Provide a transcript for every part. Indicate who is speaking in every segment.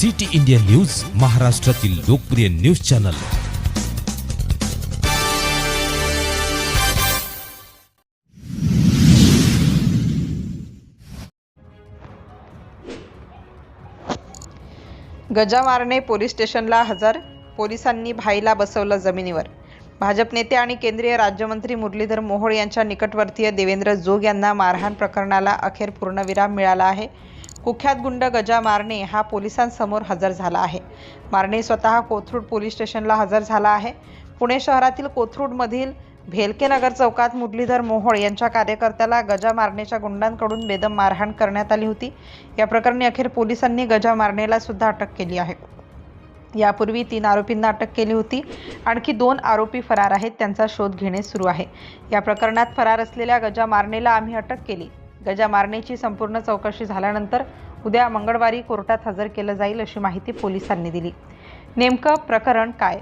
Speaker 1: City India news, महाराष्ट्रातील लोकप्रिय news channel.
Speaker 2: Gaja मारणे पोलीस स्टेशनला हजर, पोलिसांनी भाईला बसवलं जमिनीवर। भाजप नेते आणि केंद्रीय राज्यमंत्री मुरलीधर मोहोळ यांच्या निकटवर्तीय देवेंद्र जोग यांना मारहाण प्रकरणाला अखेर पूर्णविराम मिळाला आहे। कुख्यात गुंड गजा मारणे हा पोलिसांसमोर हजर झाला आहे। मारणे स्वतः कोथरूड पोलीस स्टेशनला हजर झाला आहे। पुणे शहरातील कोथरूडमधील भेलकेनगर चौकात मुरलीधर मोहोळ यांच्या कार्यकर्त्याला गजा मारणेच्या गुंडांकडून बेदम मारहाण करण्यात आली होती। या प्रकरणी अखेर पोलिसांनी गजा मारणेला सुद्धा अटक केली आहे। यापूर्वी 3 आरोपींना अटक केली होती। आणखी 2 आरोपी फरार आहेत, त्यांचा शोध घेणे सुरू आहे। या प्रकरणात फरार असलेल्या गजा मारणेला आम्ही अटक केली। गजा मारणेची संपूर्ण चौकशी झाल्यानंतर उद्या मंगळवारी कोर्टात हजर केलं जाईल, अशी माहिती पोलिसांनी दिली। नेमकं प्रकरण काय?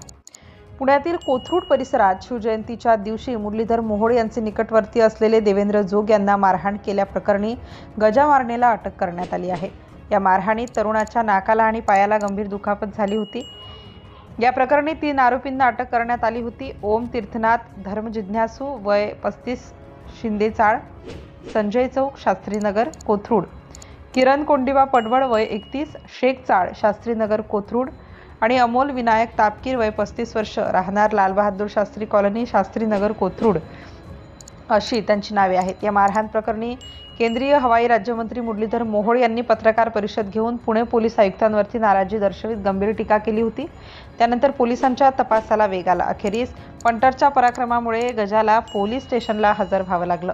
Speaker 2: पुण्यातील कोथरूड परिसरात शिवजयंतीच्या दिवशी मुरलीधर मोहोळ यांचे निकटवर्ती असलेले देवेंद्र जोग यांना मारहाण केल्याप्रकरणी गजा मारणेला अटक करण्यात आली आहे। या मारहाणीत तरुणाच्या नाकाला आणि पायाला गंभीर दुखापत झाली होती। या प्रकरणी 3 आरोपींना अटक करण्यात आली होती। ओम तीर्थनाथ धर्मजिज्ञासू वय 35 शिंदे चाळ, संजय चौक शास्त्रीनगर कोथरूड, किरण कोंडिबा पडवळ वय 31 शेख चाळ शास्त्रीनगर कोथरूड आणि अमोल विनायक तापकीर वय 35 वर्ष राहणार लालबहादूर शास्त्री कॉलनी शास्त्रीनगर कोथरूड अशी त्यांची नावे आहेत। या मारहाण प्रकरणी केंद्रीय हवाई राज्यमंत्री मुरलीधर मोहोळ यांनी पत्रकार परिषद घेऊन पुणे पोलीस आयुक्तांवरती नाराजी दर्शवित गंभीर टीका केली होती। त्यानंतर पोलिसांच्या तपासाला वेग आला। अखेरीस पंटरच्या पराक्रमामुळे गजाला पोलीस स्टेशनला हजर व्हावं लागलं।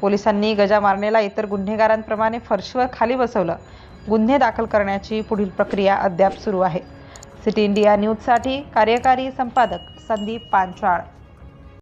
Speaker 2: पोलिसांनी गजा मारणेला इतर गुन्हेगारांप्रमाणे फरशीवर खाली बसवलं। गुन्हे दाखल करण्याची पुढील प्रक्रिया अद्याप सुरू आहे। सिटी इंडिया न्यूजसाठी कार्यकारी संपादक संदीप पांचाळ।